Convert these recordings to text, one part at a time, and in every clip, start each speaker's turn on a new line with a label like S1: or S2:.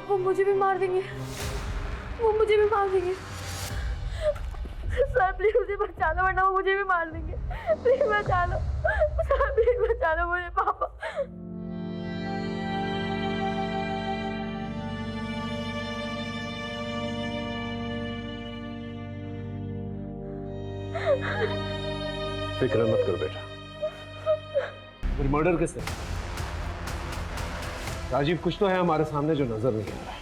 S1: वो मुझे भी मार देंगे, वो मुझे भी मार देंगे। सर प्लीज मुझे बचा लो वरना वो मुझे भी मार देंगे। प्लीज बचा लो सर, प्लीज बचा लो मुझे पापा।
S2: फिक्र मत करो बेटा, फिर मर्डर किसने? राजीव, कुछ तो है हमारे सामने जो नजर नहीं आ रहा है।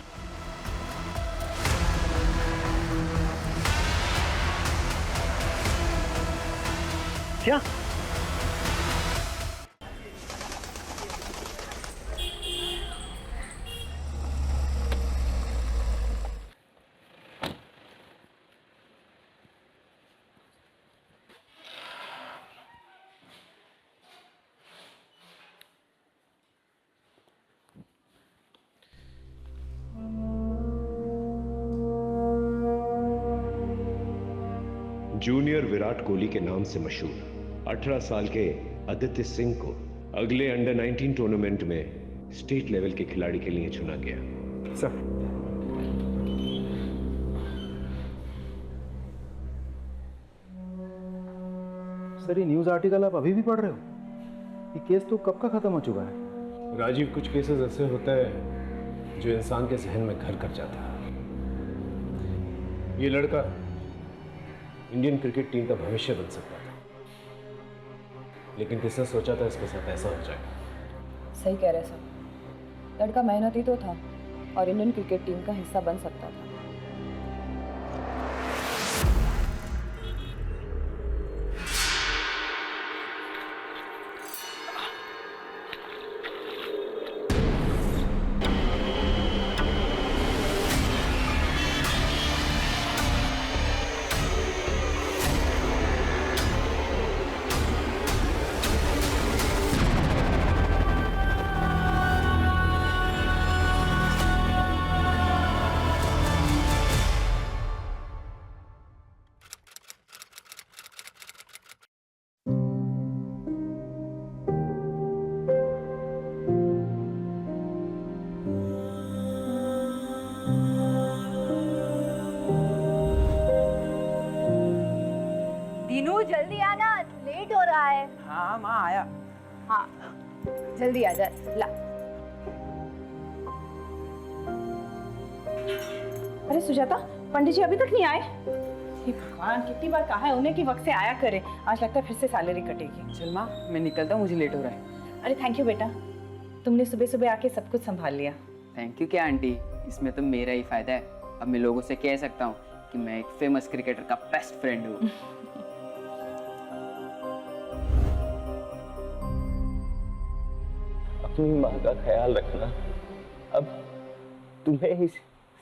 S2: क्या?
S3: जूनियर विराट कोहली के नाम से मशहूर 18 साल के आदित्य सिंह को अगले अंडर 19 टूर्नामेंट में स्टेट लेवल के खिलाड़ी के लिए चुना गया।
S2: सर,
S4: सर, ये न्यूज़ आर्टिकल आप अभी भी पढ़ रहे हो? ये केस तो कब का खत्म हो चुका है।
S2: राजीव, कुछ केसेस ऐसे होते हैं जो इंसान के जहन में घर कर जाता है। ये लड़का इंडियन क्रिकेट टीम का भविष्य बन सकता था, लेकिन किसने सोचा था इसके साथ ऐसा हो जाएगा।
S5: सही कह रहे सर, लड़का मेहनती तो था और इंडियन क्रिकेट टीम का हिस्सा बन सकता था।
S1: जल्दी आना, लेट हो रहा है।
S6: हाँ माँ आया।
S1: हाँ जल्दी आ जा। ला।
S5: अरे सुजाता, पंडित जी अभी तक नहीं आए? हे भगवान, कितनी बार कहा है उन्हें कि वक्त से आया करे। आज लगता है फिर से सैलरी कटेगी।
S6: चल माँ, मैं निकलता हूँ, मुझे लेट हो रहा है।
S5: अरे थैंक यू बेटा, तुमने सुबह सुबह आके सब कुछ संभाल लिया।
S6: थैंक यू क्या आंटी, इसमें तो मेरा ही फायदा है। अब मैं लोगों से कह सकता हूँ कि मैं एक फेमस क्रिकेटर का बेस्ट फ्रेंड हूँ।
S7: अपनी माँ का ख्याल रखना, अब तुम्हें ही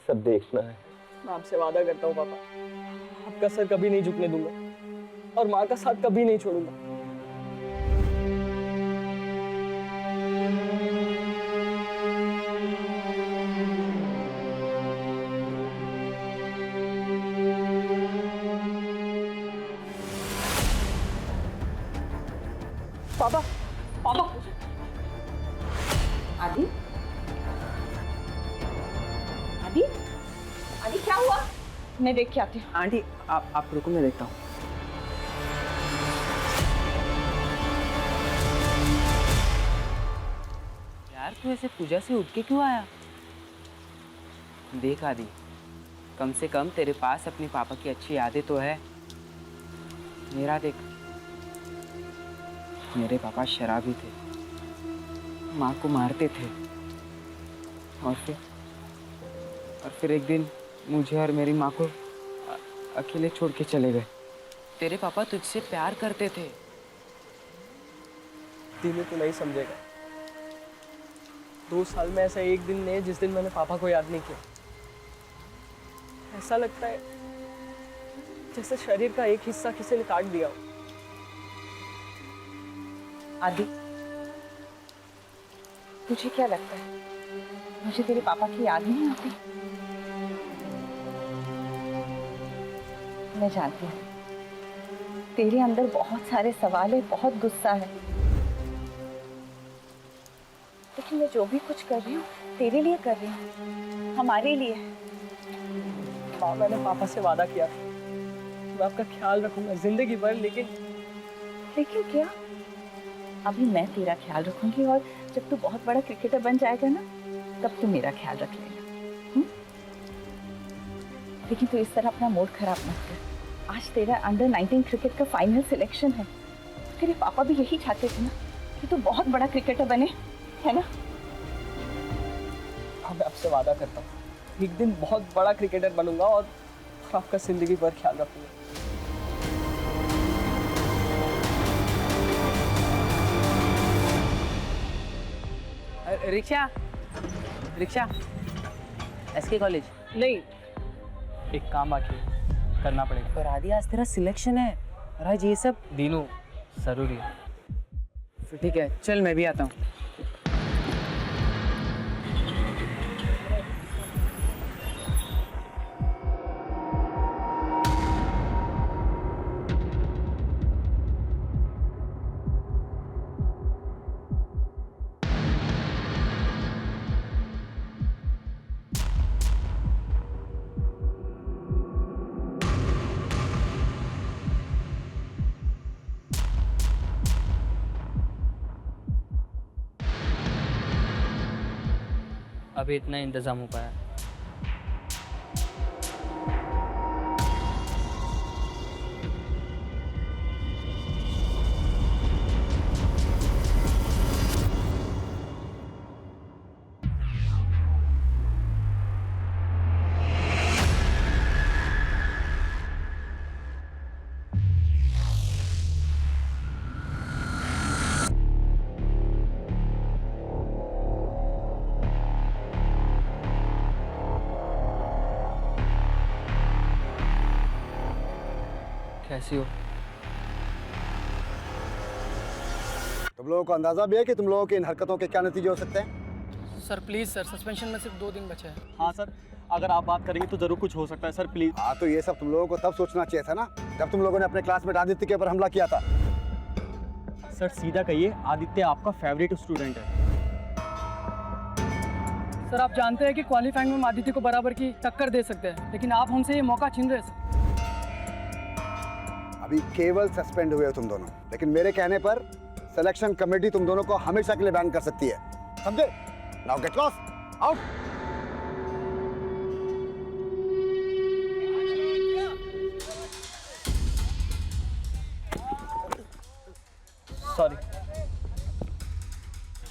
S7: सब देखना है।
S8: मैं आपसे वादा करता हूँ पापा, आपका सर कभी नहीं झुकने दूंगा और माँ का साथ कभी नहीं छोड़ूंगा। पापा, पापा।
S5: आदि, आदि, आदि क्या हुआ? मैं देख के आती हूँ।
S6: आंटी आप रुको, मैं देखता हूँ। यार तू ऐसे पूजा से उठ के क्यों आया? देख आदि, कम से कम तेरे पास अपने पापा की अच्छी यादें तो है। मेरा देख, मेरे पापा शराबी थे, माँ को मारते थे और फिर एक दिन मुझे और मेरी माँ को अकेले छोड़ के चले गए। तेरे पापा तुझसे प्यार करते थे।
S8: दिनू तो नहीं समझेगा। 2 साल में ऐसा एक दिन नहीं है जिस दिन मैंने पापा को याद नहीं किया। ऐसा लगता है जैसे शरीर का एक हिस्सा किसी ने काट दिया हो।
S5: आदि, तुझे क्या लगता है मुझे तेरे पापा की याद नहीं आती? मैं जानती हूँ तेरे अंदर बहुत सारे सवाल है, बहुत गुस्सा है, लेकिन मैं जो भी कुछ कर रही हूँ तेरे लिए कर रही हूँ, हमारे लिए।
S8: माँ, मैंने पापा से वादा किया था, मैं आपका ख्याल रखूंगा जिंदगी भर। लेकिन
S5: क्या? अभी मैं तेरा ख्याल रखूंगी और जब तू बहुत बड़ा क्रिकेटर बन जाएगा ना, तब तू मेरा ख्याल रख लेना। लेकिन तू इस तरह अपना मूड खराब मत कर। आज तेरा अंडर 19 क्रिकेट का फाइनल सिलेक्शन है। तेरे पापा भी यही चाहते थे ना कि तू बहुत बड़ा क्रिकेटर बने, है ना?
S8: हाँ, मैं आपसे वादा करता हूँ, एक दिन बहुत बड़ा क्रिकेटर बनूंगा और आपका जिंदगी भर ख्याल रखूंगा।
S6: Rickshaw rickshaw SK college.
S8: नहीं, एक काम बाकी है, करना पड़ेगा।
S6: पर आदि आज तेरा सिलेक्शन है और आज ये सब
S8: दीनू जरूरी है।
S6: फिर ठीक है, चल मैं भी आता हूँ।
S8: अभी इतना इंतजाम हो पाया। कैसी हो?
S9: तुम लोगों को अंदाजा भी है कि तुम लोगों की इन हरकतों के क्या नतीजे हो सकते हैं?
S10: सर प्लीज सर, सस्पेंशन में सिर्फ 2 दिन बचे हैं।
S8: हाँ सर, अगर आप बात करेंगे तो जरूर कुछ हो सकता है सर, प्लीज।
S9: हाँ, तो ये सब तुम लोगों को तब सोचना चाहिए था ना, जब तुम लोगों ने अपने क्लासमेट आदित्य के ऊपर हमला किया था।
S8: सर सीधा कहिए, आदित्य आपका फेवरेट स्टूडेंट है।
S10: सर आप जानते हैं कि क्वालिफाइंग में हम आदित्य को बराबर की टक्कर दे सकते हैं, लेकिन आप हमसे ये मौका छीन रहे हैं।
S9: अभी केवल सस्पेंड हुए हो तुम दोनों, लेकिन मेरे कहने पर सिलेक्शन कमेटी तुम दोनों को हमेशा के लिए बैन कर सकती है, समझे? Now get lost, out.
S8: Sorry.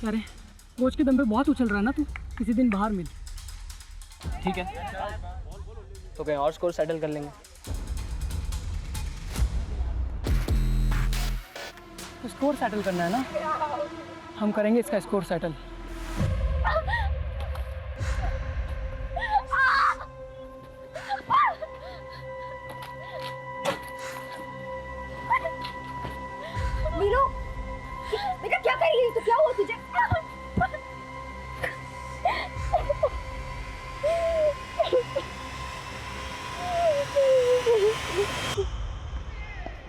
S10: अरे कोच के दम पे बहुत उछल रहा है ना तू, किसी दिन बाहर मिल।
S8: ठीक है, तो कहीं और स्कोर सेटल कर लेंगे।
S10: स्कोर सेटल करना है ना, हम करेंगे इसका स्कोर सेटल।
S1: मीनू, बेटा क्या कर रही है? तो क्या हुआ तुझे?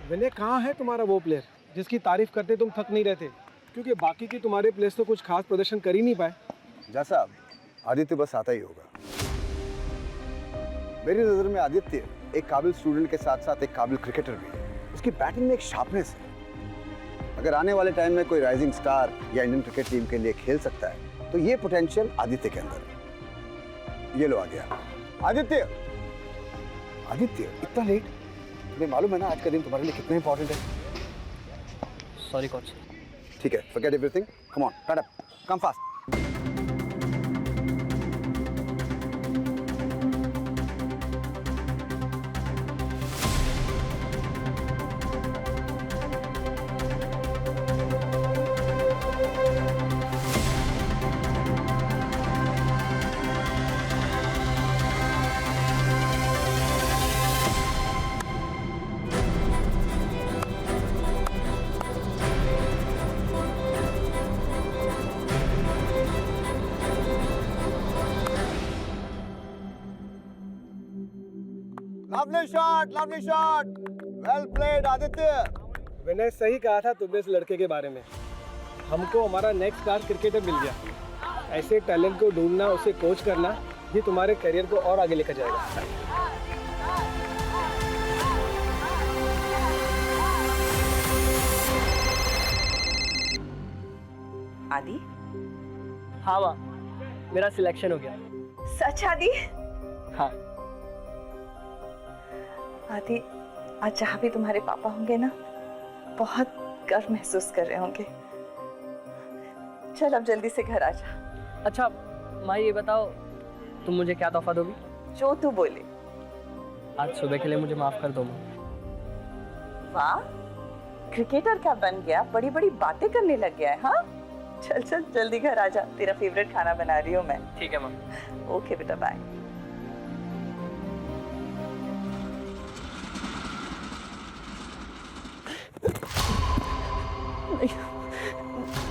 S11: विनय, कहाँ है तुम्हारा वो प्लेयर जिसकी तारीफ करते तुम थक नहीं रहते? क्योंकि बाकी की तुम्हारे प्लेयर्स तो कुछ खास प्रदर्शन कर ही नहीं पाए।
S9: जैसा आदित्य बस आता ही होगा। मेरी नजर में आदित्य एक काबिल स्टूडेंट के साथ साथ एक काबिल क्रिकेटर भी है। उसकी बैटिंग में एक शार्पनेस है। अगर आने वाले टाइम में कोई राइजिंग स्टार या इंडियन क्रिकेट टीम के लिए खेल सकता है, तो ये पोटेंशियल आदित्य के अंदर है। ये लो आ गया आदित्य। आदित्य, इतना लेट? तुम्हें मालूम है ना आज का दिन तुम्हारे लिए कितना इंपॉर्टेंट है?
S8: Sorry coach.
S9: ठीक है, forget everything. Come on, cut up. Come fast. Lovely shot. Well played, Aditya.
S11: विनय, सही कहा था तुमने इस लड़के के बारे में। हमको हमारा नेक्स्ट स्टार क्रिकेटर मिल गया। ऐसे टैलेंट को ढूंढना, उसे कोच करना, ये तुम्हारे करियर को और आगे लेकर जाएगा।
S5: आदि?
S8: हाँ माँ, मेरा सिलेक्शन हो गया।
S5: सच आदि?
S8: हाँ।
S5: आदि, आज जहाँ भी तुम्हारे पापा होंगे ना, बहुत गर्व महसूस कर रहे होंगे। चल अब जल्दी से घर आ जा।
S8: अच्छा माँ, ये बताओ तुम मुझे क्या तोहफा दोगी?
S5: जो तू बोले।
S8: आज सुबह के लिए मुझे माफ कर दो माँ।
S5: वाह, क्रिकेटर क्या बन गया, बड़ी बड़ी बातें करने लग गया है। हाँ चल चल जल्दी घर आ जा, तेरा फेवरेट खाना बना रही हूँ मैं।
S8: ठीक है माँ।
S5: ओके बेटा, बाय।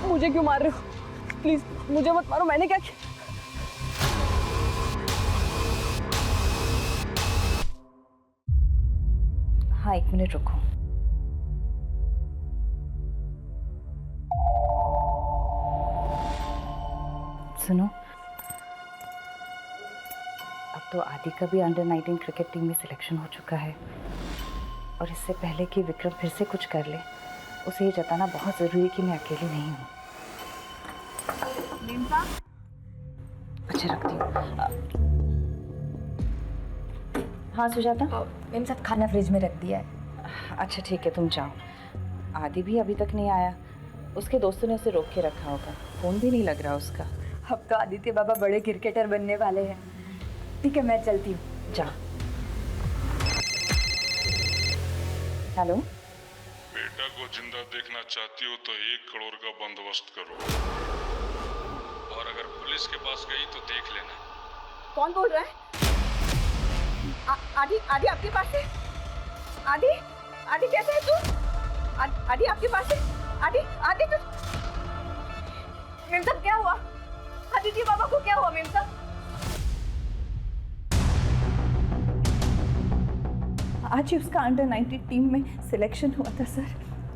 S1: मुझे क्यों मार रहे हो? प्लीज मुझे मत मारो, मैंने क्या किया?
S5: हाँ 1 मिनट रुको। सुनो, अब तो आदि का भी अंडर 19 क्रिकेट टीम में सिलेक्शन हो चुका है, और इससे पहले कि विक्रम फिर से कुछ कर ले, उसे ये जताना बहुत जरूरी है कि मैं अकेली नहीं हूँ। अच्छा रखती हूँ। हाँ सुजाता?
S1: मेरे साथ खाना फ्रिज में रख दिया है।
S5: अच्छा ठीक है, तुम जाओ। आदि भी अभी तक नहीं आया, उसके दोस्तों ने उसे रोक के रखा होगा, फोन भी नहीं लग रहा उसका।
S1: अब तो आदित्य बाबा बड़े क्रिकेटर बनने वाले हैं। ठीक है मैं चलती हूँ।
S5: जा। हेलो?
S12: बेटा को जिंदा देखना चाहती हो तो 1 करोड़ का बंदोबस्त करो, और अगर पुलिस के पास गई तो देख लेना।
S5: कौन बोल रहा है? आदि, आदि आपके पास है? आदि, आदि कैसे है तू? आदि आपके पास है? आदि, आदि तू?
S1: मेम साहब क्या हुआ? आदित्य बाबा को क्या हुआ मेम साहब?
S5: आज ही उसका अंडर 19 टीम में सिलेक्शन हुआ था सर।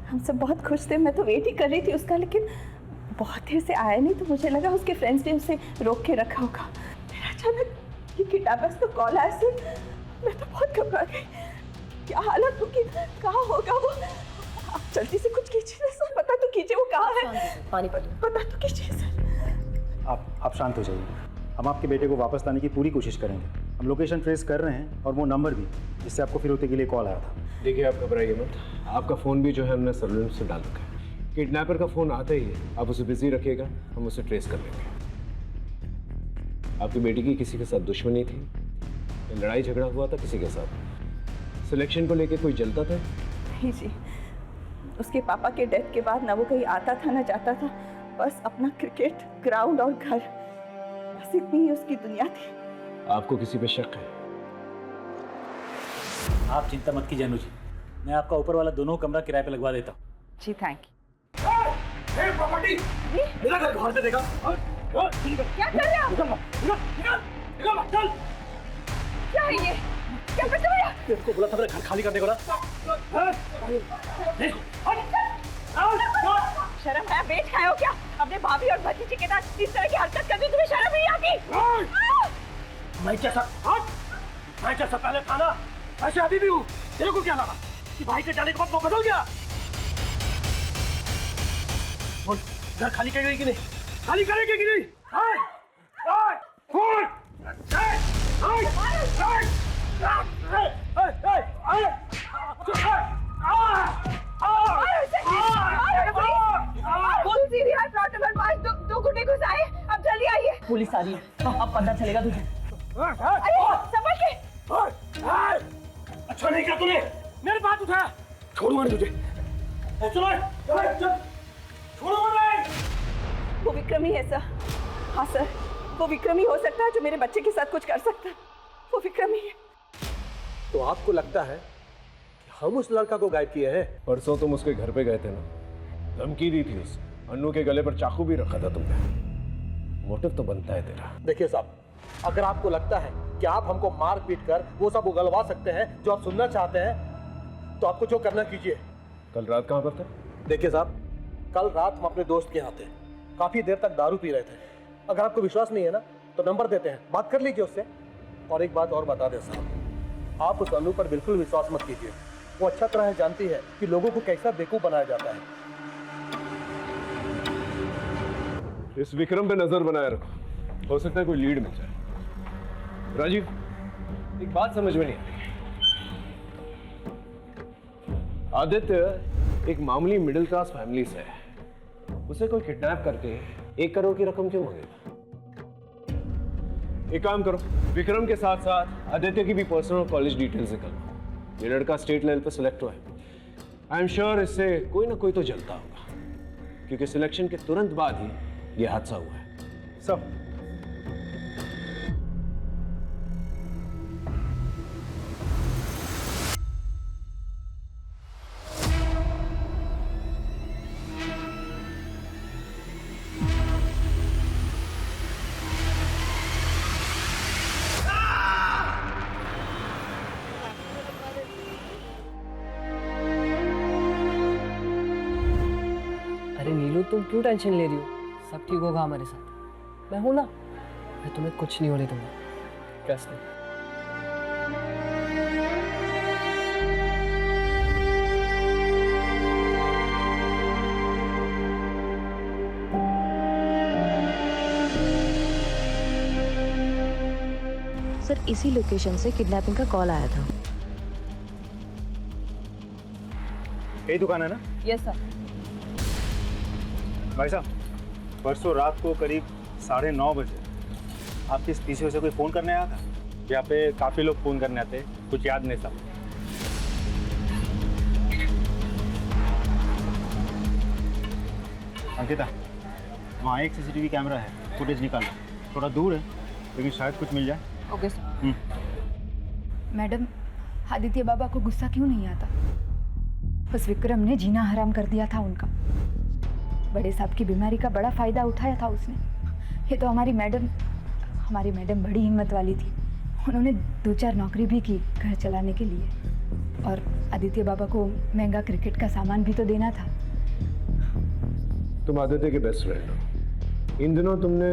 S5: हम सब बहुत खुश थे, मैं तो वेट ही कर रही थी उसका, लेकिन बहुत देर से आया नहीं, तो मुझे लगा उसके फ्रेंड्स ने उसे रोक के रखा होगा। फिर अचानक ये किडनैपर्स तो कॉल आया सर, मैं तो बहुत घबरा गई। क्या हालत होगी, कहाँ होगा वो? आप जल्दी से कुछ कीजिए सर, पता तो कीजिए वो कहाँ है।
S1: पानी
S5: पता तो कीजिए सर।
S4: आप शांत हो जाइए, हम आपके बेटे को वापस लाने की पूरी कोशिश करेंगे। हम लोकेशन ट्रेस कर रहे हैं, और वो नंबर भी जिससे आपको फिरौती के लिए कॉल आया था।
S2: देखिए आप घबराइए मत, आपका फ़ोन भी जो है हमने सर्विलेंस से डाल रखा है। किडनैपर का फ़ोन आता ही है, आप उसे बिजी रखिएगा, हम उसे ट्रेस कर लेंगे। आपकी बेटी की किसी के साथ दुश्मनी थी? लड़ाई झगड़ा हुआ था किसी के साथ? सिलेक्शन को लेकर कोई जलता था?
S5: नहीं जी, उसके पापा के डेथ के बाद ना वो कहीं आता था ना जाता था, बस अपना क्रिकेट ग्राउंड और घर, बस इतनी ही उसकी दुनिया थी।
S2: आपको किसी पे शक है?
S13: आप चिंता मत कीजिए अनुजी, मैं आपका ऊपर वाला दोनों कमरा किराए पे लगवा देता हूँ।
S5: जी थैंक यू।
S11: प्रॉपर्टी मेरा घर बाहर से देखा।
S5: क्या कर रहे हो?
S11: चल।
S5: क्या है ये? क्या करते हो यार?
S11: तेरे को बोला था मेरा घर खाली करने को ना।
S5: शर्म है, बेच खाए हो क्या? अपने भाभी और भतीजे के साथ इस तरह की हरकत करनी तुम्हें शर्म नहीं आती?
S11: मैं जैसा पहले था ना, ऐसे अभी भी हूँ। तेरे को क्या लगा कि भाई के जाने के बाद वो बदल गया? बोल, घर खाली करेगी कि नहीं? खाली करेगी कि नहीं?
S5: दो गुंडे घुस आए, अब जल्दी आइए।
S8: पुलिस आ रही है, अब पता चलेगा तुझे।
S5: संभल के।
S11: अच्छा नहीं किया तूने, मेरे बात उठाया। छोड़ूंगा नहीं तुझे। चलो छोड़ूंगा नहीं।
S5: वो विक्रम ही है सर। हाँ सर, वो विक्रम ही हो सकता है जो मेरे बच्चे के साथ कुछ कर सकता है। वो विक्रम ही है।
S11: तो आपको लगता है कि हम उस लड़का को गायब किए हैं?
S2: परसों तुम उसके घर पे गए थे ना, धमकी दी थी उसे, अन्नू के गले पर चाकू भी रखा था तुमने। मोटिव तो बनता है तेरा।
S11: देखिए साहब, अगर आपको लगता है कि आप हमको मार पीट कर वो सब उगलवा सकते हैं जो आप सुनना चाहते हैं, तो आपको जो करना कीजिए।
S2: कल रात कहाँ पर थे?
S11: देखिए साहब, कल रात हम अपने दोस्त के यहाँ थे, काफी देर तक दारू पी रहे थे, अगर आपको विश्वास नहीं है ना तो नंबर देते हैं, बात कर लीजिए उससे। और एक बात और बता दें साहब, आप उस अनु पर बिल्कुल विश्वास मत कीजिए। वो अच्छा तरह जानती है कि लोगों को कैसा बेवकूफ बनाया जाता है।
S3: इस विक्रम पे नजर बनाए रखो, हो सकता है कोई लीड मिल जाए। राजीव, एक बात समझ में नहीं आती। आदित्य एक मामूली मिडिल क्लास फैमिली से है, उसे कोई किडनैप करके 1 करोड़ की रकम क्यों मांगेगा? एक काम करो, विक्रम के साथ साथ आदित्य की भी पर्सनल कॉलेज डिटेल्स निकालो। ये लड़का स्टेट लेवल पे सिलेक्ट हुआ है। आई एम श्योर इससे कोई ना कोई तो जलता होगा, क्योंकि सिलेक्शन के तुरंत बाद ही ये हादसा हुआ है।
S4: सब
S8: अरे नीलू, तुम क्यों टेंशन ले रही हो? सब ठीक होगा हमारे साथ, मैं हूं ना। मैं तुम्हें कुछ नहीं होने दूंगा। कैसे?
S1: सर इसी लोकेशन से किडनैपिंग का कॉल आया था।
S4: यही दुकान है ना?
S5: Yes sir.
S4: भाई साहब, परसों रात को करीब 9:30 बजे आपके इस पीछे से कोई फ़ोन करने आया था? यहाँ पे काफ़ी लोग फ़ोन करने आते, कुछ याद नहीं सब। अंकिता, वहाँ एक CCTV कैमरा है, फुटेज निकालो। थोड़ा दूर है लेकिन शायद कुछ मिल जाए।
S5: Okay sir. मैडम, आदित्य बाबा को गुस्सा क्यों नहीं आता? बस विक्रम ने जीना हराम कर दिया था उनका। बड़े साहब की बीमारी का बड़ा फायदा उठाया था उसने। ये तो हमारी मैडम बड़ी हिम्मत वाली थी। उन्होंने 2-4 नौकरी भी की घर चलाने के लिए, और आदित्य बाबा को महंगा क्रिकेट का सामान भी तो देना था।
S3: तुम आदित्य के बेस्ट फ्रेंड हो। इन दिनों तुमने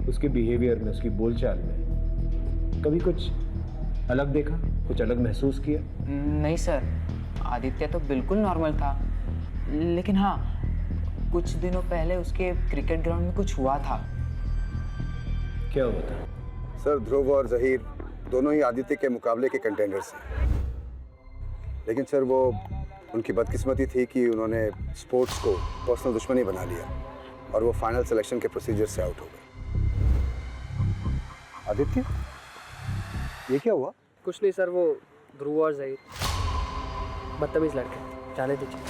S3: उसके बिहेवियर में, उसकी बोलचाल में कभी कुछ अलग देखा, कुछ अलग महसूस किया?
S6: नहीं सर, आदित्य तो बिल्कुल नॉर्मल था। लेकिन हाँ, कुछ दिनों पहले उसके क्रिकेट ग्राउंड में कुछ हुआ था।
S3: क्या हुआ था?
S9: सर, ध्रुव और जहीर दोनों ही आदित्य के मुकाबले के कंटेंडर्स हैं। लेकिन सर, वो उनकी बदकिस्मती थी कि उन्होंने स्पोर्ट्स को पर्सनल दुश्मनी बना लिया और वो फाइनल सिलेक्शन के प्रोसीजर से आउट हो गए। आदित्य, ये क्या हुआ?
S8: कुछ नहीं सर, वो ध्रुव और जहीर बदतमीज लड़के, जाने दीजिए।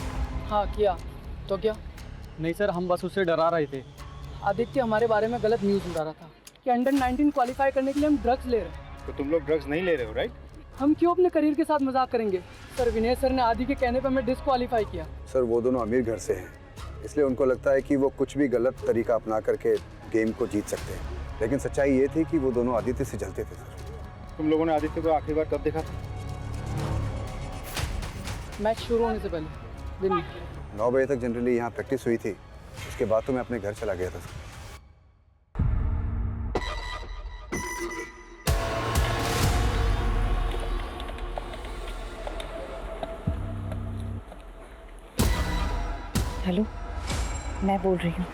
S10: हाँ किया तो क्या?
S8: नहीं सर, हम बस उससे डरा रहे थे।
S10: आदित्य हमारे बारे में गलत न्यूज़ उड़ा रहा था कि अंडर-19 क्वालिफाई करने के लिए हम ड्रग्स ले रहे हैं।
S4: तो तुम लोग ड्रग्स नहीं ले रहे हो, राइट?
S10: हम क्यों अपने करियर के साथ मजाक करेंगे? सर, विनय सर ने आदि के कहने पर हमें डिस्क्वालीफाई किया।
S9: सर, वो दोनों अमीर घर से हैं, इसलिए उनको लगता है कि वो कुछ भी गलत तरीका अपना करके गेम को जीत सकते हैं। लेकिन सच्चाई ये थी कि वो दोनों आदित्य से जलते थे। सर,
S4: तुम लोगों ने आदित्य को आखिरी बार कब देखा था?
S10: मैच शुरू होने से पहले दिन में
S9: 9 बजे तक जनरली यहाँ प्रैक्टिस हुई थी। उसके बाद तो मैं अपने घर चला गया था।
S5: हेलो, मैं बोल रही हूँ।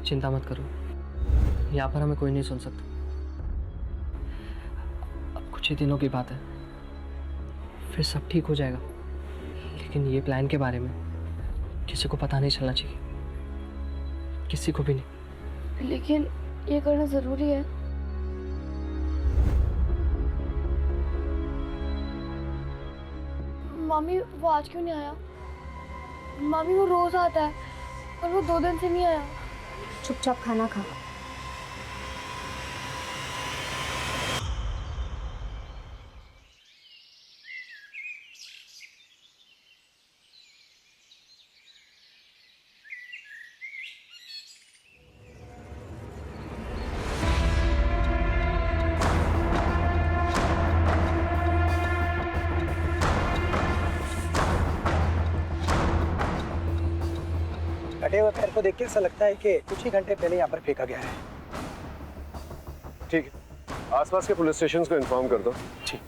S8: चिंता मत करो, यहाँ पर हमें कोई नहीं सुन सकता। अब कुछ ही दिनों की बात है, फिर सब ठीक हो जाएगा। लेकिन ये प्लान के बारे में किसी को पता नहीं चलना चाहिए, किसी को भी नहीं।
S1: लेकिन ये करना ज़रूरी है। मामी, वो आज क्यों नहीं आया? मामी, वो रोज़ आता है और वो 2 दिन से नहीं आया।
S5: चुपचाप खाना खा।
S11: कटे हुए पैर को देख के ऐसा लगता है कि कुछ ही घंटे पहले यहाँ पर फेंका गया है।
S2: ठीक है, आसपास के पुलिस स्टेशंस को इन्फॉर्म कर दो।
S11: ठीक।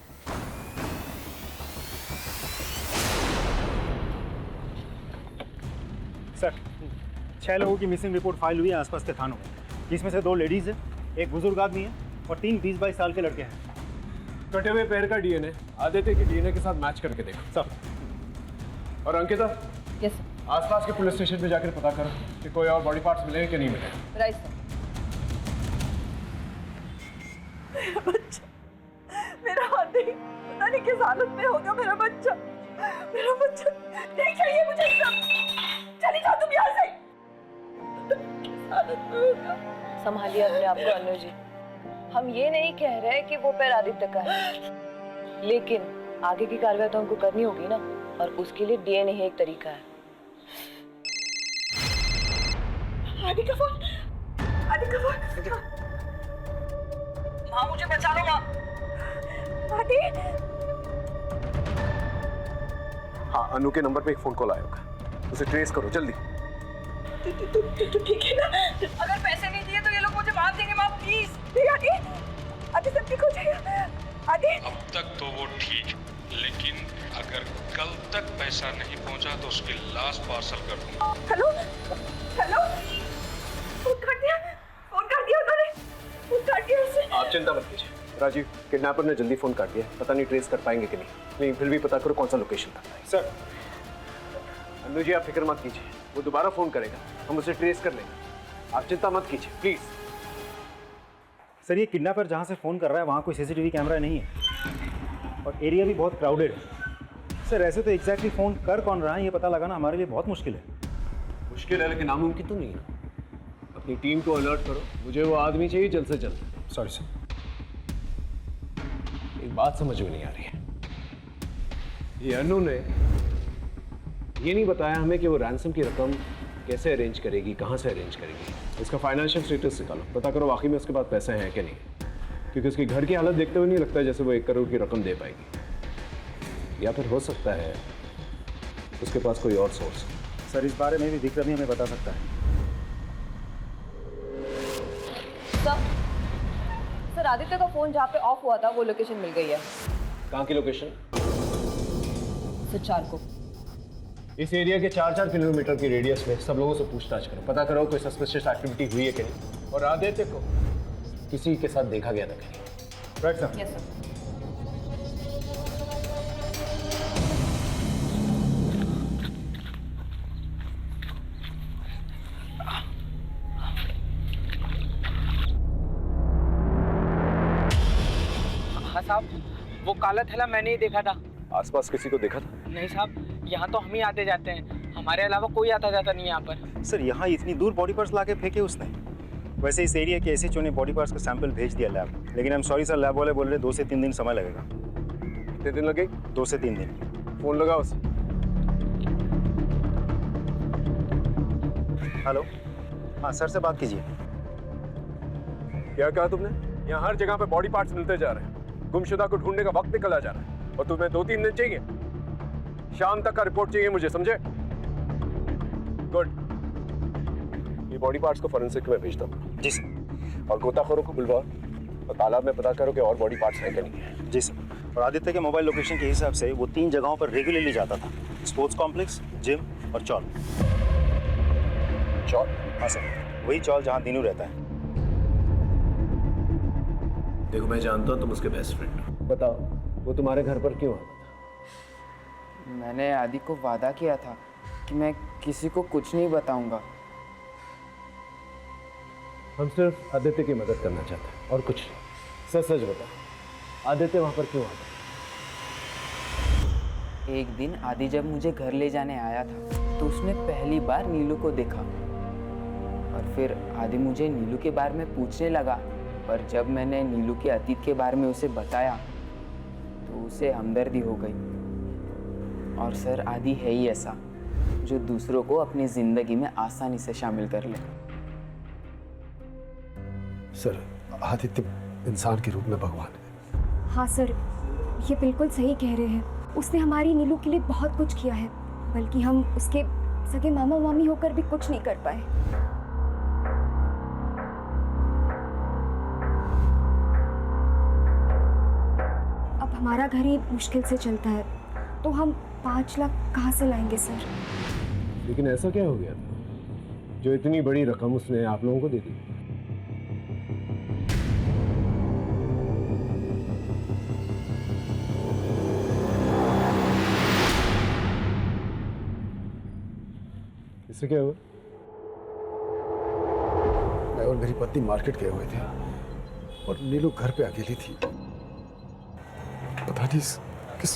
S4: सर 6 लोगों की मिसिंग रिपोर्ट फाइल हुई है आसपास के थानों में, जिसमें से 2 लेडीज है, एक बुजुर्ग आदमी है और 3 20-22 साल के लड़के हैं।
S2: कटे हुए पैर का डीएनए आदित्य के डीएनए के साथ मैच करके देखो।
S4: सर।
S2: और अंकिता,
S5: यस सर।
S2: आसपास के पुलिस स्टेशन पे जाकर पता करो कि कोई और बॉडी पार्ट्स मिले कि नहीं मिले।
S5: Right sir. मेरा बच्चा, मेरा आदि पता नहीं किस हालत में होगा। मेरा बच्चा नहीं चाहिए मुझे सब। चली जाओ तुम यहाँ से। किस हालत में होगा?
S1: संभालिए अपने आप को अनु जी। हम ये नहीं कह रहे कि वो पैर आदित्य का है, लेकिन आगे की कार्रवाई तो हमको करनी होगी ना, और उसके लिए डीएनए ही एक तरीका है।
S5: आदि का फोन। माँ मुझे बचा लो माँ। आदि।
S2: हाँ, अनु के नंबर पे एक फोन कॉल आया होगा, उसे ट्रेस करो जल्दी।
S5: तो ठीक है ना? अगर पैसे नहीं दिए तो ये लोग मुझे मार देंगे माँ, प्लीज। आदि सब ठीक हो जाएगा। आदि
S12: अब तक तो वो ठीक, लेकिन अगर कल तक पैसा नहीं पहुंचा तो उसकी लाश पार्सल कर दूंगा।
S5: हेलो फोन कर दिया उन्होंने। फोन कर दिया उसने।
S2: आप चिंता मत कीजिए राजीव, किडनैपर ने जल्दी फोन काट दिया। पता नहीं ट्रेस कर पाएंगे कि नहीं, लेकिन फिर भी पता करो कौन सा लोकेशन था।
S4: सर।
S2: अनु जी, आप फिक्र मत कीजिए, वो दोबारा फोन करेगा, हम उसे ट्रेस कर लेंगे। आप चिंता मत कीजिए प्लीज।
S4: सर, ये किडनैपर जहाँ से फ़ोन कर रहा है वहाँ कोई सीसीटीवी कैमरा नहीं है और एरिया भी बहुत क्राउडेड है। सर, ऐसे तो एग्जैक्टली फ़ोन कर कौन रहा है ये पता लगाना हमारे लिए बहुत मुश्किल है।
S2: मुश्किल है लेकिन नामुमकिन तो नहीं है। अपनी टीम को अलर्ट करो, मुझे वो आदमी चाहिए जल्द से जल्द।
S4: Sorry sir.
S2: एक बात समझ में नहीं आ रही है, ये अनु ने ये नहीं बताया हमें कि वो रैंसम की रकम कैसे अरेंज करेगी, कहाँ से अरेंज करेगी। इसका फाइनेंशियल स्टेटस निकालो, पता करो वाकई में उसके पास पैसे हैं कि नहीं, क्योंकि उसकी घर की हालत देखते हुए नहीं लगता जैसे वो 1 करोड़ की रकम दे पाएगी। या फिर हो सकता है उसके पास कोई और सोर्स।
S4: सर, इस बारे में भी विक्रम ही हमें बता सकता है।
S1: सर आदित्य का फोन जहाँ पे ऑफ हुआ था वो लोकेशन मिल गई है।
S2: कहाँ की लोकेशन?
S1: सुचार को।
S2: इस एरिया के 4-4 किलोमीटर की रेडियस में सब लोगों से पूछताछ करो, पता करो कोई सस्पिशियस एक्टिविटी हुई है कि नहीं, और आदित्य को किसी के साथ देखा गया था कि नहीं।
S4: Right sir.
S1: Yes sir.
S6: हाँ साहब, वो काला थैला मैंने ही देखा था।
S2: आसपास किसी को देखा था?
S6: नहीं साहब, यहाँ तो हम ही आते जाते हैं, हमारे अलावा कोई आता जाता नहीं है यहाँ पर।
S4: सर, यहाँ इतनी दूर बॉडी पार्ट्स लाके फेंके उसने। वैसे इस एरिया के एसएचओ ने बॉडी पार्ट्स का सैंपल भेज दिया लैब, लेकिन I am sorry sir, lab वाले बोल रहे 2 से 3 दिन समय लगेगा।
S2: कितने दिन लगे?
S4: 2 से 3 दिन।
S2: फोन लगाओ उसे।
S4: हेलो, हाँ सर से बात कीजिए।
S2: क्या कहा तुमने? यहाँ हर जगह पे बॉडी पार्ट्स मिलते जा रहे हैं, गुमशुदा को ढूंढने का वक्त निकला जा रहा है, और तुम्हें 2-3 दिन चाहिए? शाम तक का रिपोर्ट चाहिए मुझे, समझे? गुड। ये बॉडी पार्ट्स को फॉरेंसिक में भेजता हूँ।
S4: जी सर।
S2: और गोताखोरों को बुलवाओ और तालाब में पता करो कि और बॉडी पार्ट्स हैं कि नहीं है।
S4: जी सर। और आदित्य के मोबाइल लोकेशन के हिसाब से वो 3 जगहों पर रेगुलरली जाता था, स्पोर्ट्स कॉम्प्लेक्स, जिम और चौल।
S2: चौल?
S4: हाँ सर, वही चौल जहाँ दिनू रहता है।
S2: देखो, मैं जानता हूँ तुम उसके बेस्ट फ्रेंड हो। बताओ, वो तुम्हारे घर पर क्यों आता था?
S6: मैंने आदि को वादा किया था कि मैं किसी को कुछ नहीं बताऊंगा।
S2: हम सिर्फ आदित्य की मदद करना चाहते हैं और कुछ नहीं। सच सच बता, आदित्य वहाँ पर क्यों आता?
S6: एक दिन आदि जब मुझे घर ले जाने आया था तो उसने पहली बार नीलू को देखा, और फिर आदि मुझे नीलू के बारे में पूछने लगा, पर जब मैंने नीलू के अतीत के बारे में उसे बताया तो उसे हमदर्दी हो गई। और सर, आदि है ही ऐसा जो दूसरों को अपनी जिंदगी में आसानी से शामिल कर ले।
S2: सर, आदित्य इंसान के रूप में भगवान है।
S14: हाँ सर, ये बिल्कुल सही कह रहे हैं। उसने हमारी नीलू के लिए बहुत कुछ किया है, बल्कि हम उसके सगे मामा मामी होकर भी कुछ नहीं कर पाए। अब हमारा घर ही मुश्किल से चलता है, तो हम 5 लाख कहाँ से लाएंगे सर?
S2: लेकिन ऐसा क्या हो गया था जो इतनी बड़ी रकम उसने आप लोगों को दे दी? इससे क्या हुआ?
S9: मैं और मेरी पत्नी मार्केट गए हुए थे और नीलू घर पे अकेली थी। पता नहीं किस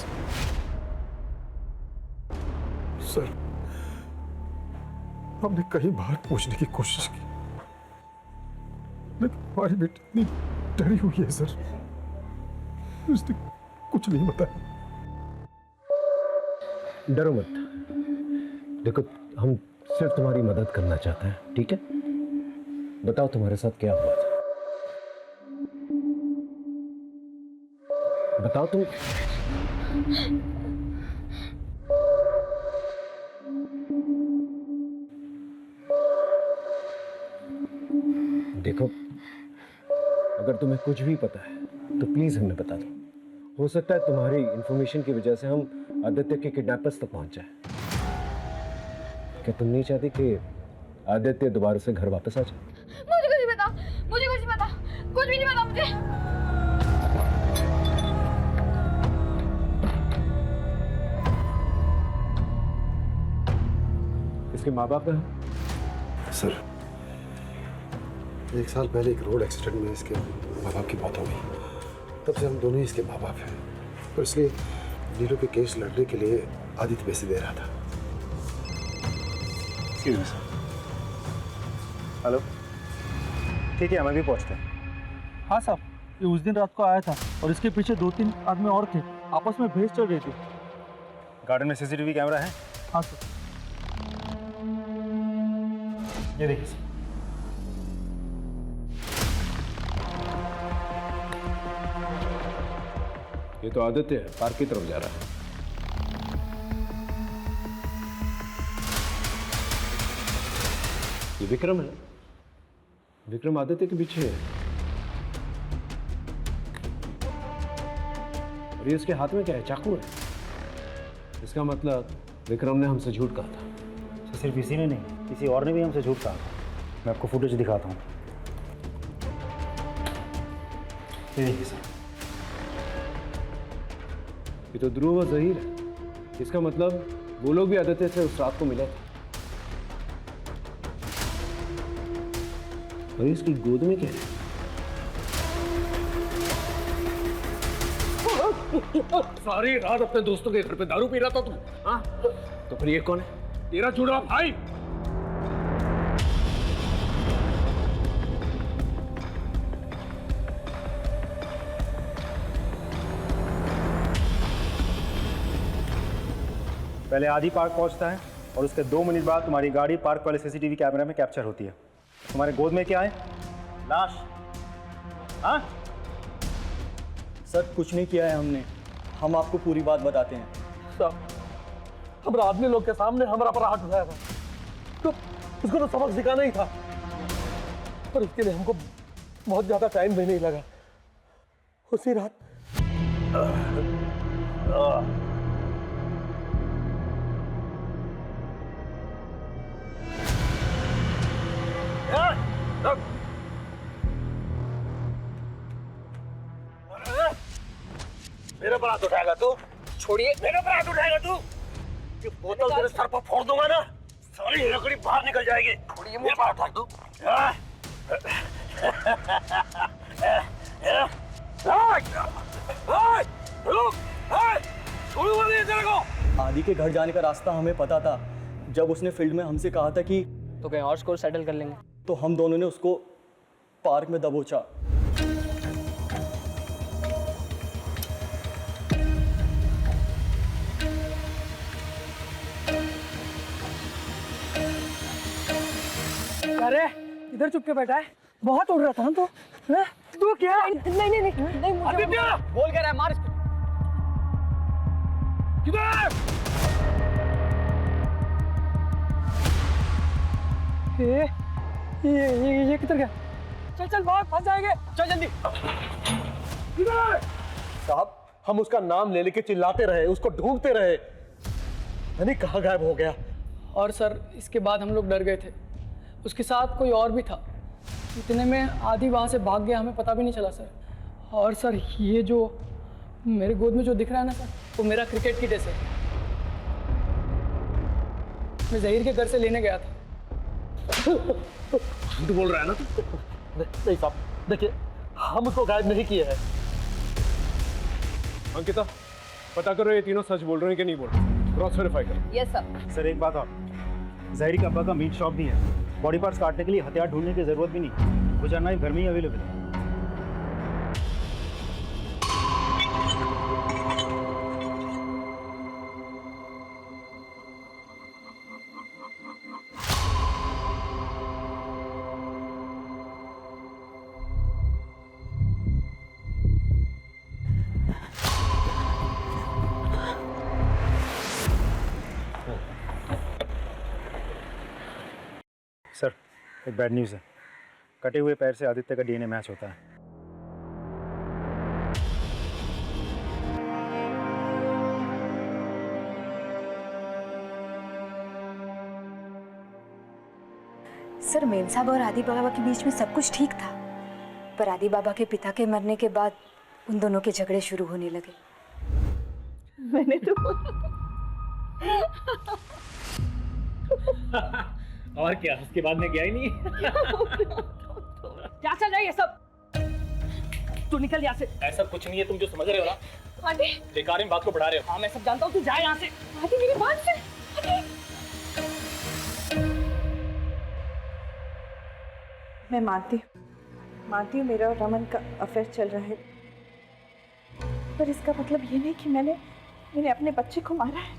S9: सर, हमने कई बार पूछने की कोशिश की, लेकिन हमारी बेटी इतनी डरी हुई है सर, उसने कुछ नहीं बताया।
S2: डरो मत, देखो हम सिर्फ तुम्हारी मदद करना चाहते हैं, ठीक है? बताओ तुम्हारे साथ क्या हुआ था, बताओ तुम। देखो अगर तुम्हें कुछ भी पता है तो प्लीज हमें बता दो। हो सकता है तुम्हारी इंफॉर्मेशन की वजह से हम आदित्य के किडनैपर्स तक पहुंच जाए। क्या तुम नहीं चाहती कि आदित्य दोबारा से घर वापस आ जाए?
S14: मुझे कुछ नहीं पता, मुझे कुछ नहीं पता, कुछ भी नहीं पता मुझे।
S2: इसके माँ बाप कहाँ?
S9: सर 1 साल पहले एक रोड एक्सीडेंट में इसके माँ बाप की मौत हो गई। तब से हम दोनों ही इसके माँ बाप हैं, और इसलिए नीलू के केस लड़ने के लिए आदित्य पैसे दे रहा था।
S4: हेलो, ठीक है, हमें भी पहुंचते हैं।
S11: हाँ साहब, ये उस दिन रात को आया था और इसके पीछे 2-3 आदमी और थे, आपस में भेस चल रही थी।
S4: गार्डन में सीसीटीवी कैमरा है?
S11: हाँ सर।
S4: ये देखिए सर।
S2: ये तो आदित्य है, पार्क की तरफ जा रहा है। ये विक्रम है, विक्रम आदित्य के पीछे है, और ये उसके हाथ में क्या है? चाकू है। इसका मतलब विक्रम ने हमसे झूठ कहा था।
S4: तो सिर्फ इसी ने नहीं, किसी और ने भी हमसे झूठ कहा। मैं आपको फुटेज दिखाता हूँ। ये देखिए सर।
S2: ये तो ध्रुव और जहीर है। इसका मतलब वो लोग भी आदित्य से उस रात को मिले थे। और इसकी गोद में क्या है?
S11: सारी रात अपने दोस्तों के घर पे दारू पी रहा था तू? हाँ?
S2: तो फिर ये कौन है?
S11: तेरा जुड़ा भाई।
S4: पहले आदि पार्क पहुंचता है और उसके 2 मिनट बाद तुम्हारी गाड़ी पार्क वाले सीसीटीवी कैमरे में कैप्चर होती है। तुम्हारे गोद में क्या है? लाश। हाँ
S15: सर, कुछ नहीं किया है हमने, हम आपको पूरी बात बताते हैं।
S11: साहब, हमारा आदमी लोग के सामने हमारा पर हाथ उठाया था, तो उसको तो सबक सिखाना ही था, पर उसके लिए हमको बहुत ज्यादा टाइम भी नहीं लगा। उसी रात मेरे पर हाथ उठाएगा तू? छोड़िए, मेरे पर हाथ उठाएगा तू? ये बोतल तेरे सर पर फोड़ दूंगा ना, सारी लकड़ी बाहर निकल जाएगी। छोड़िए, मेरे पर उठा तू। छोड़ूंगा नहीं तेरे को।
S15: आदि के घर जाने का रास्ता हमें पता था। जब उसने फील्ड में हमसे कहा था कि
S8: तो कहीं और स्कोर सेटल कर लेंगे,
S15: तो हम दोनों ने उसको पार्क में दबोचा।
S10: अरे इधर चुप के बैठा है, बहुत उड़ रहा था तो। तू क्या? नहीं नहीं नहीं नहीं, मुझे
S8: बोल क्या रहा है? मार इसको।
S11: किधर?
S10: ये किधर गया? चल चल भाग, फंस जाएंगे, चल जल्दी।
S11: साहब हम उसका नाम ले लेके चिल्लाते रहे, उसको ढूंढते रहे, नहीं कहाँ गायब हो गया।
S10: और सर इसके बाद हम लोग डर गए थे, उसके साथ कोई और भी था। इतने में आदि वहाँ से भाग गया, हमें पता भी नहीं चला सर। और सर ये जो मेरे गोद में जो दिख रहा है ना सर, वो मेरा क्रिकेट किट है सर। मैं जहीर के घर से लेने गया था।
S11: झूठ बोल रहा है ना तू? नहीं साहब देखिए, हम उसको गायब नहीं किए हैं।
S2: अंकिता, पता करो ये तीनों सच बोल रहे हैं कि नहीं बोल रहे, क्रॉस वेरीफाई करो।
S1: Yes sir.
S4: सर एक बात और, जहरी के अब्बा का मीट शॉप भी है, बॉडी पार्ट्स काटने के लिए हथियार ढूंढने की जरूरत भी नहीं, गुजर नाइफ घर में ही अवेलेबल है। सर एक बैड न्यूज़ है, कटे हुए पैर से आदित्य का डीएनए मैच होता है।
S14: सर मेम साहब और आदि बाबा के बीच में सब कुछ ठीक था, पर आदि बाबा के पिता के मरने के बाद उन दोनों के झगड़े शुरू होने लगे।
S5: मैंने तो
S13: और क्या, उसके बाद में गया ही नहीं।
S10: क्या चल रहा है ये सब? तू निकल यहाँ से।
S13: ऐसा कुछ नहीं है, तुम जो समझ रहे हो ना,
S10: आदि
S13: बेकार में बात को बढ़ा रहे हो।
S10: हाँ मैं सब जानता हूँ, तू जा यहाँ से।
S5: आदि मेरी बात से। आदि मैं मानती हूँ मेरा और रमन का अफेयर चल रहा है, पर इसका मतलब ये नहीं कि मैंने अपने बच्चे को मारा है।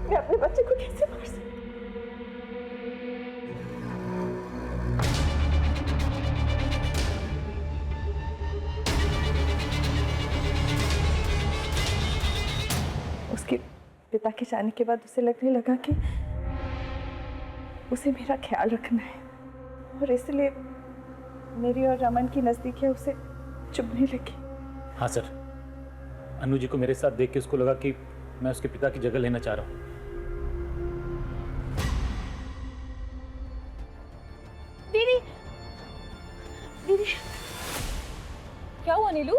S5: मैं अपने बच्चे को कैसे मार सकती? उसके पिता के जाने के बाद उसे लगने लगा कि उसे मेरा ख्याल रखना है, और इसलिए मेरी और रमन की नजदीकियां उसे चुभने लगी।
S13: हाँ सर, अनु जी को मेरे साथ देख के उसको लगा कि मैं उसके पिता की जगह लेना चाह रहा हूँ।
S1: दीदी क्या हुआ नीलू,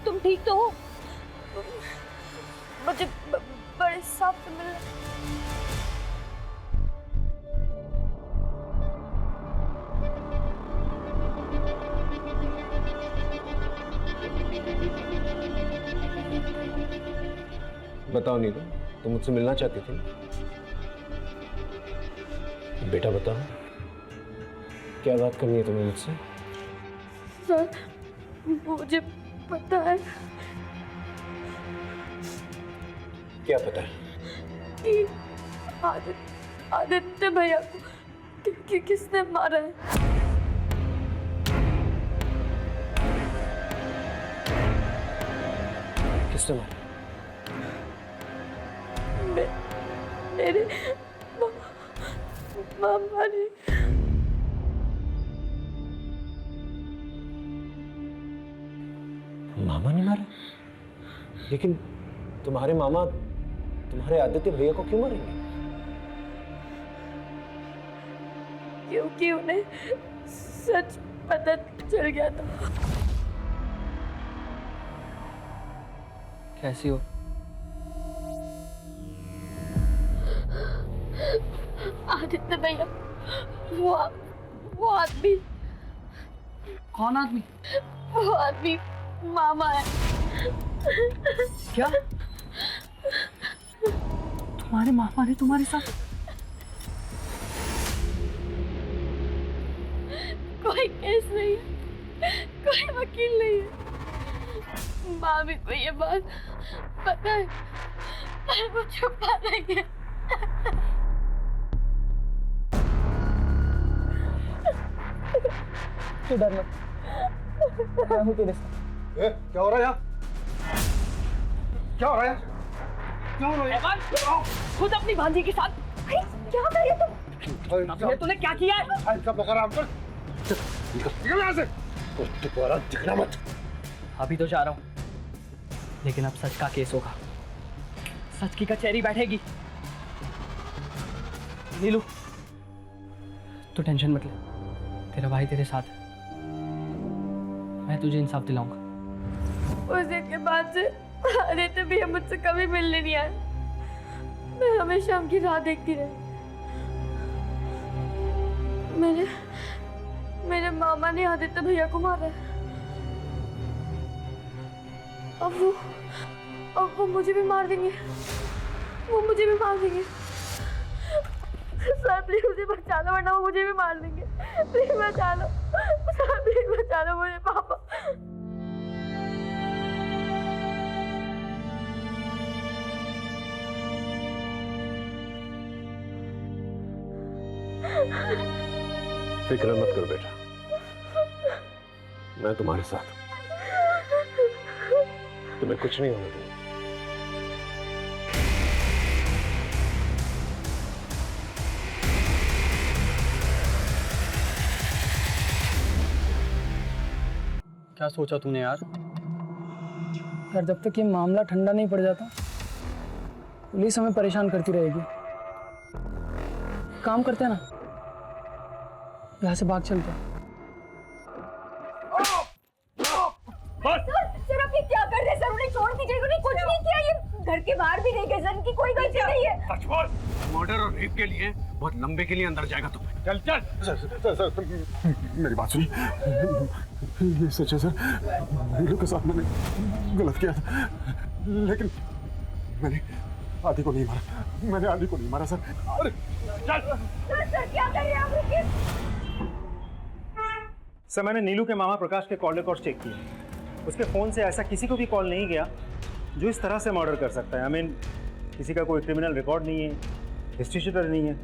S1: तुम ठीक तो हो? मुझे बड़े साहब से मिलना।
S2: बताओ नीलू, तुम मुझसे मिलना चाहती थी? बेटा बताओ, क्या बात करनी है तुम्हें मुझसे?
S1: सर मुझे पता है।
S2: क्या पता है?
S1: कि आदित्य भैया को किसने मारा है?
S2: किसने मारा?
S1: मेरे मामा ने।
S2: मामा ने मारा? लेकिन तुम्हारे मामा तुम्हारे आदित्य भैया को क्यों मारेंगे?
S1: क्योंकि उन्हें सच पता चल गया था।
S8: कैसी हो?
S1: आदित्य भैया, वो आदमी।
S10: कौन आदमी?
S1: वो आदमी मामा है।
S10: क्या? तुम्हारे मामा ने तुम्हारे साथ?
S1: कोई केस नहीं है, कोई वकील नहीं है। मामी को ये बात पता है, पर वो छुपा रही है।
S10: तू डर मत, मैं हूँ तेरे साथ।
S9: क्या हो रहा है यहाँ? क्या हो रहा है? क्या हो रहा है?
S10: खुद अपनी भांजी के साथ।
S5: क्या कर रहे हो तुम?
S10: तूने क्या किया है?
S11: सब लगा आराम कर। निकल यहाँ से। दोबारा दिखना मत।
S8: अभी तो जा रहा हूँ, लेकिन अब सच का केस होगा, सच की कचहरी बैठेगी। नीलू, तू टेंशन मत ले, तेरा भाई तेरे साथ है, मैं तुझे इंसाफ दिलाऊंगा।
S16: उस दिन के बाद से आदित्य भी मुझसे कभी मिलने नहीं आया। मैं हमेशा उनकी राह देखती रही। मेरे मामा ने आदित्य भैया को मारा है। अब वो मुझे भी मार देंगे। वो मुझे भी मार देंगे। सर प्लीज मुझे बचा लो, वरना वो मुझे भी मार देंगे। प्लीज बचा लो सर, प्लीज बचा लो मुझे पापा।
S2: फिक्र मत करो बेटा, मैं तुम्हारे साथ हूं, तुम्हें कुछ नहीं होने दूंगा।
S15: क्या सोचा तूने यार?
S10: यार जब तक ये मामला ठंडा नहीं पड़ जाता, पुलिस हमें परेशान करती रहेगी। काम करते हैं ना, यहाँ से भाग चलते हैं।
S16: सर आप ये क्या कर रहे हैं सर? उन्हें छोड़ दीजिए, उन्हें कुछ नहीं किया। ये घर के बाहर भी नहीं गए सर, इनकी कोई गलती नहीं है।
S2: मर्डर और रेप के लिए बहुत लंबे के लिए अंदर जाएगा तुम।
S11: चल चल। सर मेरी बात सुनिए, ये सच है सर, नीलू के साथ मैंने गलत किया था, लेकिन मैंने आदि को नहीं मारा। मैंने आदि को नहीं मारा सर। अरे चल।
S16: सर क्या कर रहे हैं आप? रुकिए
S4: सर, मैंने नीलू के मामा प्रकाश के कॉल रिकॉर्ड चेक किए। उसके फ़ोन से ऐसा किसी को भी कॉल नहीं गया जो इस तरह से मर्डर कर सकता है। आई मीन किसी का कोई क्रिमिनल रिकॉर्ड नहीं है, हिस्ट्री शीटर नहीं है।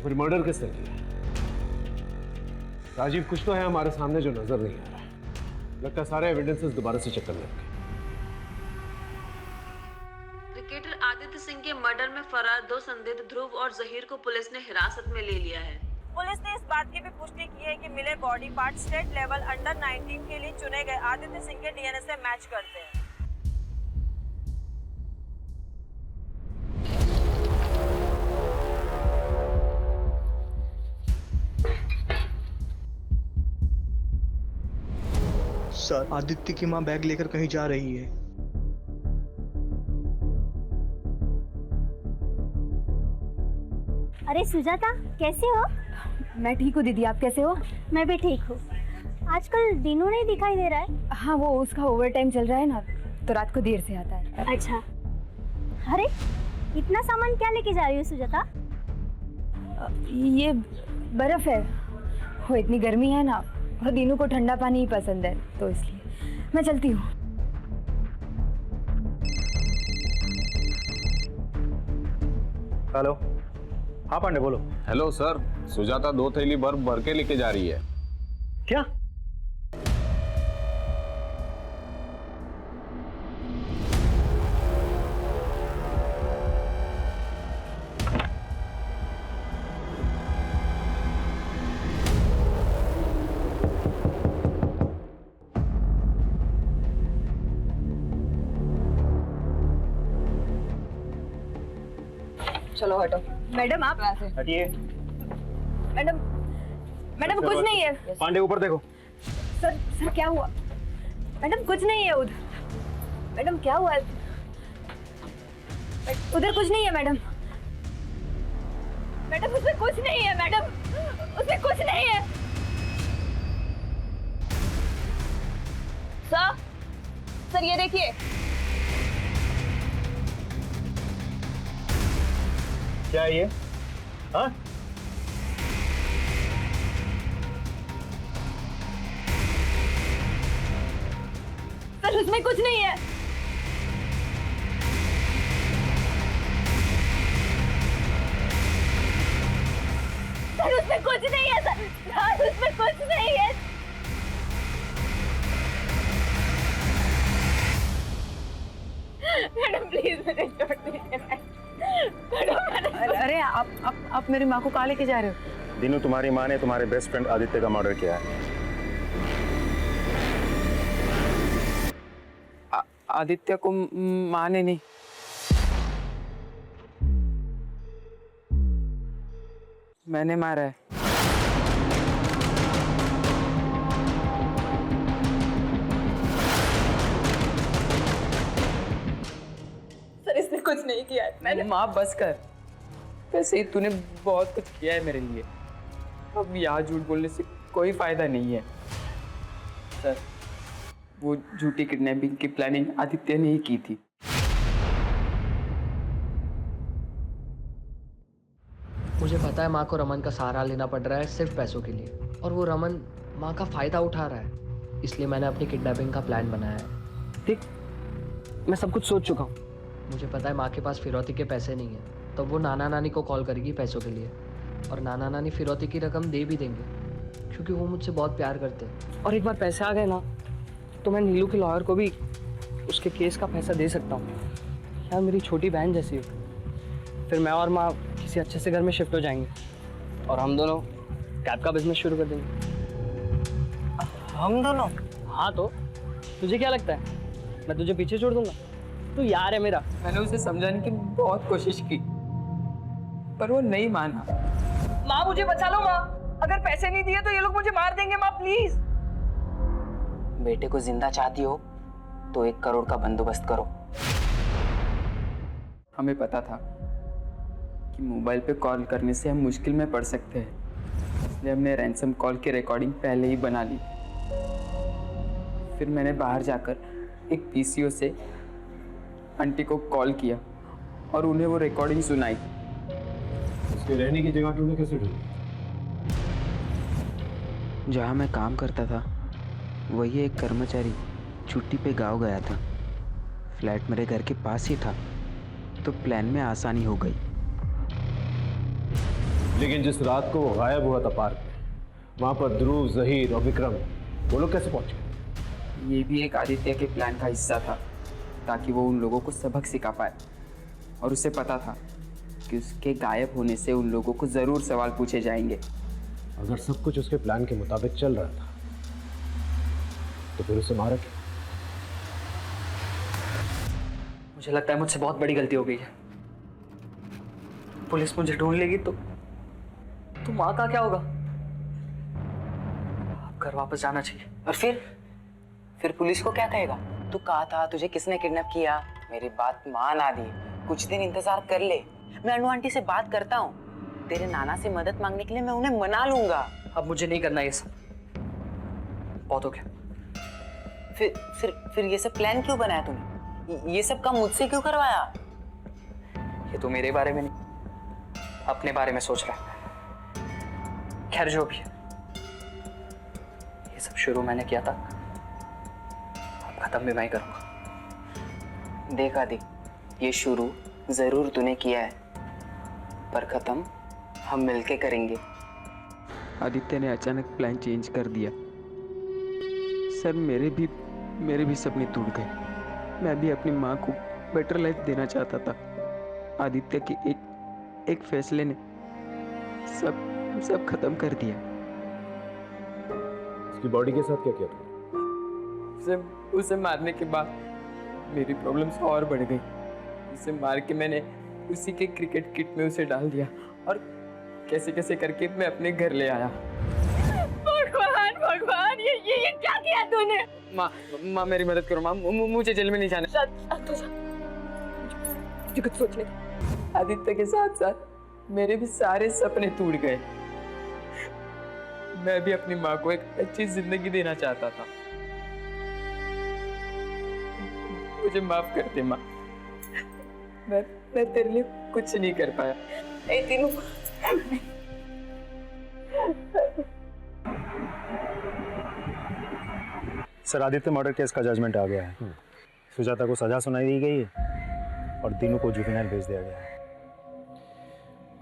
S2: फिर मर्डर किस तरह किया? राजीव, कुछ तो है हमारे सामने जो नजर नहीं आ रहा। लगता है सारे एविडेंसेस दोबारा से चेक करने लगे।
S17: क्रिकेटर आदित्य सिंह के मर्डर में फरार 2 संदिग्ध ध्रुव और जहीर को पुलिस ने हिरासत में ले लिया है।
S18: पुलिस ने इस बात की भी पुष्टि की है कि मिले body part state level under 19 के लिए चुने गए आदित्य सिंह के डीएनए से मैच करते हैं।
S15: सर, आदित्य की मां बैग लेकर कहीं जा रही है।
S19: अरे सुजाता, कैसे हो?
S14: मैं ठीक हूँ दीदी, आप कैसे हो?
S19: मैं भी ठीक हूँ। आजकल दिनू नहीं दिखाई दे रहा है।
S14: हाँ, वो उसका ओवर टाइम चल रहा है ना, तो रात को देर से आता है।
S19: अच्छा। अरे इतना सामान क्या लेके जा रही हो सुजाता?
S14: ये बर्फ है, वो इतनी गर्मी है ना, और दिनू को ठंडा पानी ही पसंद है, तो इसलिए मैं चलती हूँ।
S4: हेलो, हाँ पांडे बोलो।
S20: हेलो सर, सुजाता 2 थैली बर्फ भर के लेके जा रही है।
S4: क्या?
S1: चलो हटो। मैडम आप यहाँ से
S4: हटिए।
S1: मैडम, मैडम कुछ नहीं है।
S4: पांडे ऊपर देखो।
S1: सर सर क्या हुआ? मैडम कुछ नहीं है उधर। मैडम क्या हुआ? उधर कुछ नहीं है मैडम। मैडम उसमें कुछ नहीं है मैडम, उसमें कुछ नहीं है। सर ये देखिए।
S4: क्या है ये? हाँ?
S1: सर उसमें कुछ नहीं है। सर उसमें कुछ नहीं है सर। सर उसमें कुछ नहीं है। मैडम प्लीज मुझे छोड़ दीजिए।
S14: अरे आप
S6: मेरी माँ को कहाँ लेके जा रहे हो?
S4: दिनू, तुम्हारी माँ ने तुम्हारे बेस्ट फ्रेंड आदित्य का मर्डर किया है।
S6: आदित्य को माँ ने नहीं, मैंने मारा है।
S5: सर इसने कुछ नहीं किया है, मैंने।
S6: माँ बस कर, वैसे ही तूने बहुत कुछ किया है मेरे लिए, अब यहाँ झूठ बोलने से कोई फायदा नहीं है। सर, वो झूठी किडनैपिंग की प्लानिंग आदित्य ने ही की थी।
S8: मुझे पता है माँ को रमन का सहारा लेना पड़ रहा है सिर्फ पैसों के लिए, और वो रमन माँ का फायदा उठा रहा है, इसलिए मैंने अपनी किडनैपिंग का प्लान बनाया है।
S6: ठीक, मैं सब कुछ सोच चुका हूँ।
S8: मुझे पता है माँ के पास फिरौती के पैसे नहीं है, तो वो नाना नानी को कॉल करेगी पैसों के लिए, और नाना नानी फिरौती की रकम दे भी देंगे, क्योंकि वो मुझसे बहुत प्यार करते हैं।
S6: और एक बार पैसे आ गए ना, तो मैं नीलू के लॉयर को भी उसके केस का पैसा दे सकता हूँ। यार मेरी छोटी बहन जैसी हो, फिर मैं और माँ किसी अच्छे से घर में शिफ्ट हो जाएंगे, और हम दोनों कैब का बिजनेस शुरू कर देंगे।
S18: हम दोनों?
S6: हाँ, तो तुझे क्या लगता है मैं तुझे पीछे छोड़ दूंगा? तू यार है मेरा। मैंने उसे समझाने की बहुत कोशिश की, पर वो नहीं माना।
S10: माँ मुझे बचा लो माँ, अगर पैसे नहीं दिए तो ये लोग मुझे मार देंगे माँ, प्लीज।
S6: बेटे को जिंदा चाहती हो तो 1 करोड़ का बंदोबस्त करो। हमें पता था कि मोबाइल पे कॉल करने से हम मुश्किल में पड़ सकते हैं, इसलिए हमने रैंसम कॉल की रिकॉर्डिंग पहले ही बना ली। फिर मैंने बाहर जाकर एक पीसीओ से आंटी को कॉल किया और उन्हें वो रिकॉर्डिंग सुनाई।
S2: उसके रहने की जगह तुमने कैसे ढूंढी?
S6: जहाँ मैं काम करता था वही एक कर्मचारी छुट्टी पे गाँव गया था। फ्लैट मेरे घर के पास ही था, तो प्लान में आसानी हो गई।
S2: लेकिन जिस रात को वो गायब हुआ था पार्क में, वहां पर ध्रुव, जहीर और विक्रम, वो लोग कैसे पहुंचे?
S6: ये भी एक आदित्य के प्लान का हिस्सा था, ताकि वो उन लोगों को सबक सिखा पाए। और उसे पता था कि उसके गायब होने से उन लोगों को ज़रूर सवाल पूछे जाएंगे।
S2: अगर सब कुछ उसके प्लान के मुताबिक चल रहा था, तो फिर उसे मारा क्यों?
S8: मुझे लगता है मुझसे बहुत बड़ी गलती हो गई है। पुलिस मुझे ढूंढ लेगी तो माँ का क्या होगा? अब घर वापस जाना चाहिए।
S6: और फिर पुलिस को क्या कहेगा? तू कहा था तुझे किसने किडनैप किया? मेरी बात मान आदि, कुछ दिन इंतजार कर ले। मैं अनु आंटी से बात करता हूँ, तेरे नाना से मदद मांगने के लिए मैं उन्हें मना लूंगा।
S8: अब मुझे नहीं करना ये सब, बहुत हो गया।
S6: फिर ये सब प्लान क्यों बनाया तूने? ये सब काम मुझसे क्यों करवाया?
S8: ये तो मेरे बारे में नहीं, अपने बारे में सोच रहा है। खैर जो भी है, ये सब शुरू मैंने किया था, अब खत्म भी मैं ही करूंगा।
S6: देख आदि, ये शुरू जरूर तूने किया है, पर खत्म हम मिलके करेंगे। आदित्य ने अचानक प्लान चेंज कर दिया। सर, मेरे भी सपने टूट गए। मैं भी अपनी माँ को बेटर लाइफ देना चाहता था। आदित्य के एक फैसले ने सब खत्म कर दिया।
S2: उसकी बॉडी के साथ क्या किया था?
S6: उसे मारने के बाद मेरी प्रॉब्लम्स और बढ़ गई। उसे मार के मैंने उसी के क्रिकेट किट में उसे डाल दिया और कैसे करके मैं अपने घर ले आया।
S16: भगवान, ये क्या किया तूने?
S6: माँ मेरी मदद करो माँ, मुझे जेल में नहीं जाना।
S16: मुझे कुछ सोचने दो।
S6: आदित्य के साथ साथ मेरे भी सारे सपने टूट गए। मैं भी अपनी माँ को एक अच्छी जिंदगी देना चाहता था। मुझे माफ कर दे माँ, मैं तेरे लिए कुछ नहीं कर पाया।
S16: तीनों
S4: सर, आदित्य मर्डर केस का जजमेंट आ गया है। सुजाता को सजा सुनाई दी गई है और दिनों को जुवेनाइल भेज दिया गया है।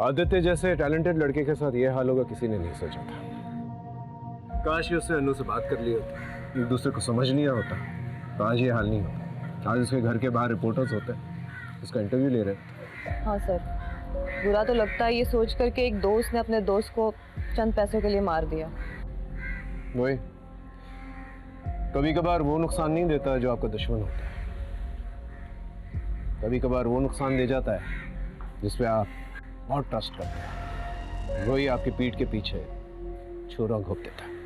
S2: आदित्य जैसे टैलेंटेड लड़के के साथ ये हाल होगा किसी ने नहीं सोचा था। काश ही उससे अनु से बात कर ली होती, एक दूसरे को समझ लिया होता, तो आज ये हाल नहीं होता। आज उसके घर के बाहर रिपोर्टर्स होते हैं, उसका इंटरव्यू ले रहे हैं।
S1: हाँ सर, बुरा तो लगता है ये सोच कर कि एक दोस्त ने अपने दोस्त को चंद पैसों के लिए मार दिया।
S2: वही, कभी कभार वो नुकसान नहीं देता जो आपका दुश्मन होता है, कभी कभार वो नुकसान दे जाता है जिस पे आप बहुत ट्रस्ट करते हैं, वही आपकी पीठ के पीछे छुरा घोंप देता है।